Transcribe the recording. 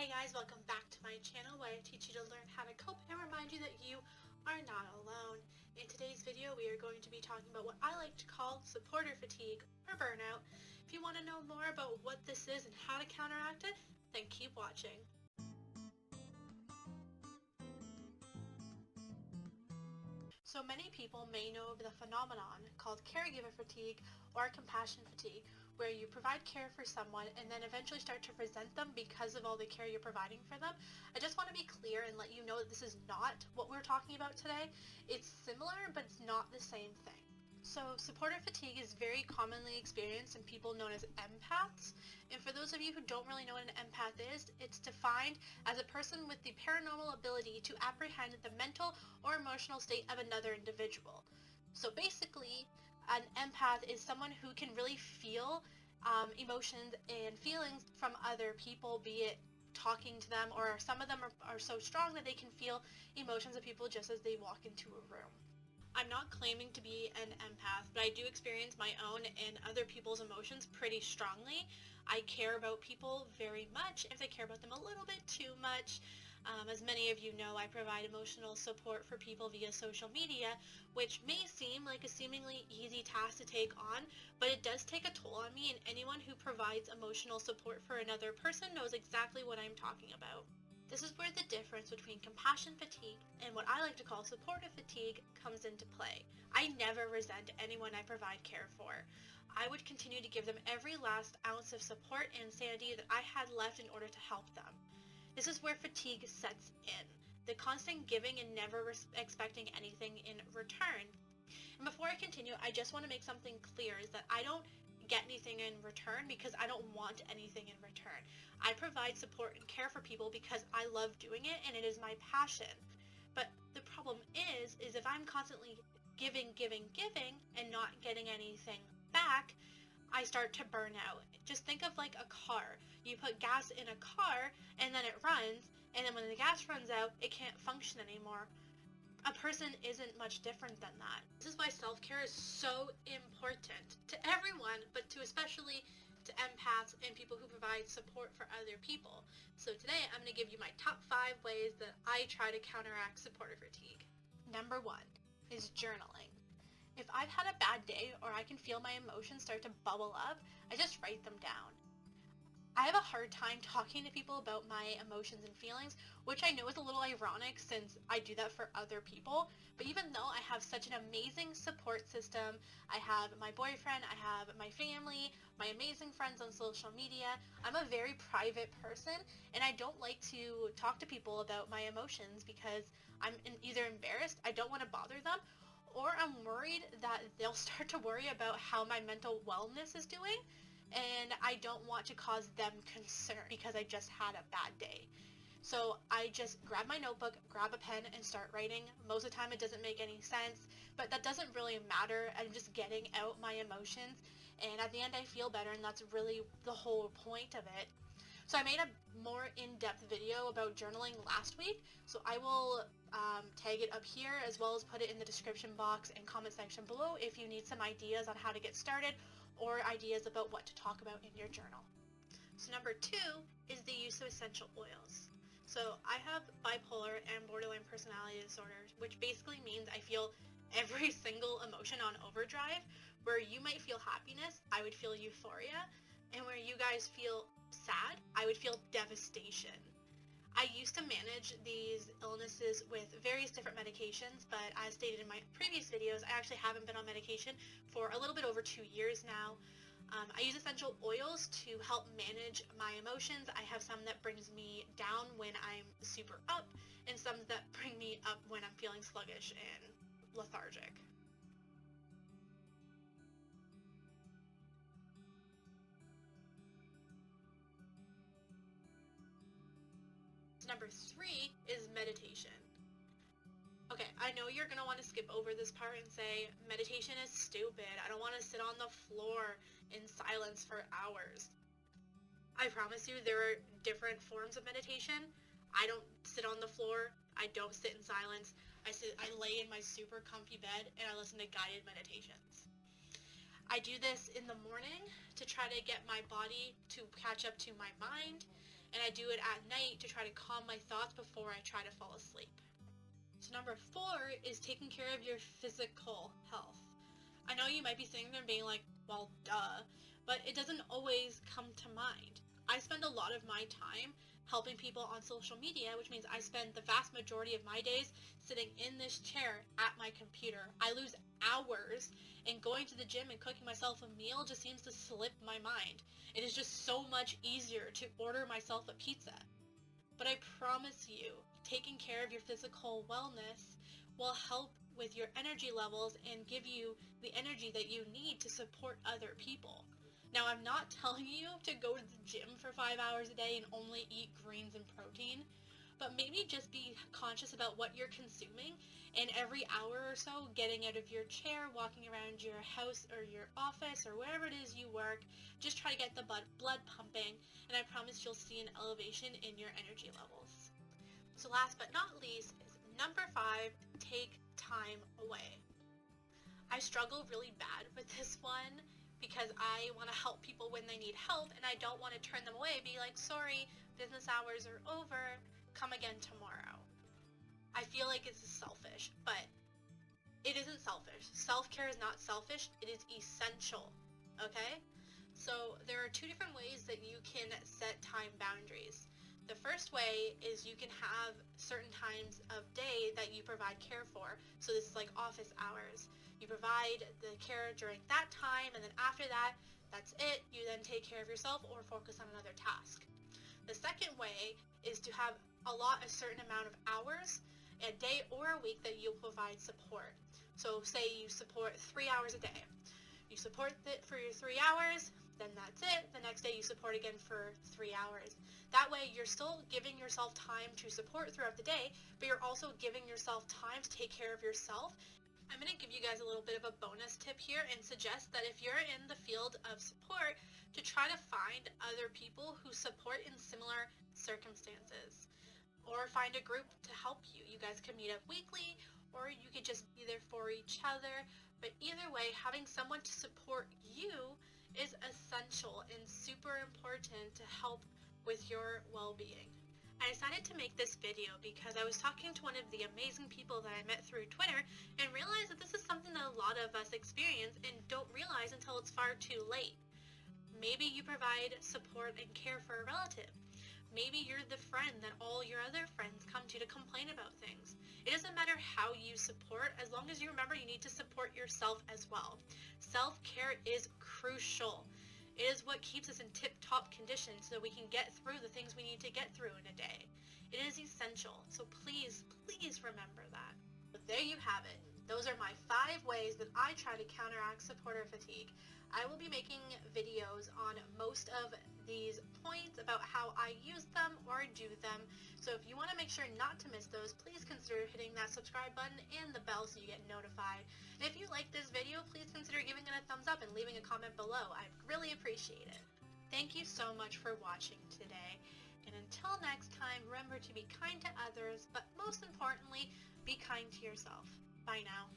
Hey guys, welcome back to my channel where I teach you to learn how to cope and remind you that you are not alone. In today's video we are going to be talking about what I like to call supporter fatigue or burnout. If you want to know more about what this is and how to counteract it, then keep watching. So many people may know of the phenomenon called caregiver fatigue or compassion fatigue, where you provide care for someone and then eventually start to resent them because of all the care you're providing for them. I just want to be clear and let you know that this is not what we're talking about today. It's similar, but it's not the same thing. So supporter fatigue is very commonly experienced in people known as empaths. And for those of you who don't really know what an empath is, it's defined as a person with the paranormal ability to apprehend the mental or emotional state of another individual. So basically, an empath is someone who can really feel emotions and feelings from other people, be it talking to them, or some of them are so strong that they can feel emotions of people just as they walk into a room. I'm not claiming to be an empath, but I do experience my own and other people's emotions pretty strongly. I care about people very much if I care about them a little bit too much. As many of you know, I provide emotional support for people via social media, which may seem like a seemingly easy task to take on, but it does take a toll on me, and anyone who provides emotional support for another person knows exactly what I'm talking about. This is where the difference between compassion fatigue and what I like to call supportive fatigue comes into play. I never resent anyone I provide care for. I would continue to give them every last ounce of support and sanity that I had left in order to help them. This is where fatigue sets in, the constant giving and never expecting anything in return. And before I continue, I just want to make something clear, is that I don't get anything in return because I don't want anything in return. I provide support and care for people because I love doing it and it is my passion. But the problem is if I'm constantly giving and not getting anything back, I start to burn out. Just think of like a car. You put gas in a car and then it runs, and then when the gas runs out, it can't function anymore. A person isn't much different than that. This is why self-care is so important to everyone, but especially to empaths and people who provide support for other people. So today I'm going to give you my top 5 ways that I try to counteract supporter fatigue. Number 1 is journaling. If I've had a bad day or I can feel my emotions start to bubble up, I just write them down. I have a hard time talking to people about my emotions and feelings, which I know is a little ironic since I do that for other people, but even though I have such an amazing support system, I have my boyfriend, I have my family, my amazing friends on social media, I'm a very private person, and I don't like to talk to people about my emotions because I'm either embarrassed, I don't want to bother them, or I'm worried that they'll start to worry about how my mental wellness is doing, and I don't want to cause them concern because I just had a bad day. So I just grab my notebook, grab a pen, and start writing. Most of the time it doesn't make any sense, but that doesn't really matter. I'm just getting out my emotions, and at the end I feel better, and that's really the whole point of it. So I made a more in-depth video about journaling last week, so I will tag it up here as well as put it in the description box and comment section below if you need some ideas on how to get started or ideas about what to talk about in your journal. So number 2 is the use of essential oils. So I have bipolar and borderline personality disorders, which basically means I feel every single emotion on overdrive. Where you might feel happiness, I would feel euphoria, and where you guys feel sad, I would feel devastation. I used to manage these illnesses with various different medications, but as stated in my previous videos, I actually haven't been on medication for a little bit over 2 years now. I use essential oils to help manage my emotions. I have some that brings me down when I'm super up, and some that bring me up when I'm feeling sluggish and lethargic. Number 3 is meditation. Okay, I know you're going to want to skip over this part and say, meditation is stupid. I don't want to sit on the floor in silence for hours. I promise you there are different forms of meditation. I don't sit on the floor. I don't sit in silence. I lay in my super comfy bed and I listen to guided meditations. I do this in the morning to try to get my body to catch up to my mind, and I do it at night to try to calm my thoughts before I try to fall asleep. So number 4 is taking care of your physical health. I know you might be sitting there and being like, well, duh, but it doesn't always come to mind. I spend a lot of my time helping people on social media, which means I spend the vast majority of my days sitting in this chair at my computer. I lose hours, and going to the gym and cooking myself a meal just seems to slip my mind. It is just so much easier to order myself a pizza. But I promise you, taking care of your physical wellness will help with your energy levels and give you the energy that you need to support other people. Now, I'm not telling you to go to the gym for 5 hours a day and only eat greens and protein, but maybe just be conscious about what you're consuming, and every hour or so getting out of your chair, walking around your house or your office or wherever it is you work, just try to get the blood pumping, and I promise you'll see an elevation in your energy levels. So last but not least is number 5, take time away. I struggle really bad with this one because I want to help people when they need help, and I don't want to turn them away, be like, sorry, business hours are over, come again tomorrow. I feel like it's selfish, but it isn't selfish. Self-care is not selfish, it is essential, okay? So there are 2 different ways that you can set time boundaries. The first way is you can have certain times of day that you provide care for. So this is like office hours. You provide the care during that time, and then after that, that's it. You then take care of yourself or focus on another task. The second way is to have a certain amount of hours, a day or a week that you'll provide support. So say you support 3 hours a day. You support it for your 3 hours, then that's it. The next day you support again for 3 hours. That way you're still giving yourself time to support throughout the day, but you're also giving yourself time to take care of yourself. I'm going to give you guys a little bit of a bonus tip here and suggest that if you're in the field of support, to try to find other people who support in similar circumstances, or find a group to help you. You guys can meet up weekly, or you could just be there for each other, but either way, having someone to support you is essential and super important to help with your well-being. I decided to make this video because I was talking to one of the amazing people that I met through Twitter and realized that this is something that a lot of us experience and don't realize until it's far too late. Maybe you provide support and care for a relative. Maybe you're the friend that all your other friends come to complain about things. It doesn't matter how you support, as long as you remember you need to support yourself as well. Self-care is crucial. It is what keeps us in tip-top condition so we can get through the things we need to get through in a day. It is essential, so please, please remember that. But there you have it. Those are my 5 ways that I try to counteract supporter fatigue. I will be making videos on most of these points about how I use them or do them. So if you want to make sure not to miss those, please consider hitting that subscribe button and the bell so you get notified. And if you like this video, please consider giving it a thumbs up and leaving a comment below. I really appreciate it. Thank you so much for watching today. And until next time, remember to be kind to others, but most importantly, be kind to yourself. Bye now.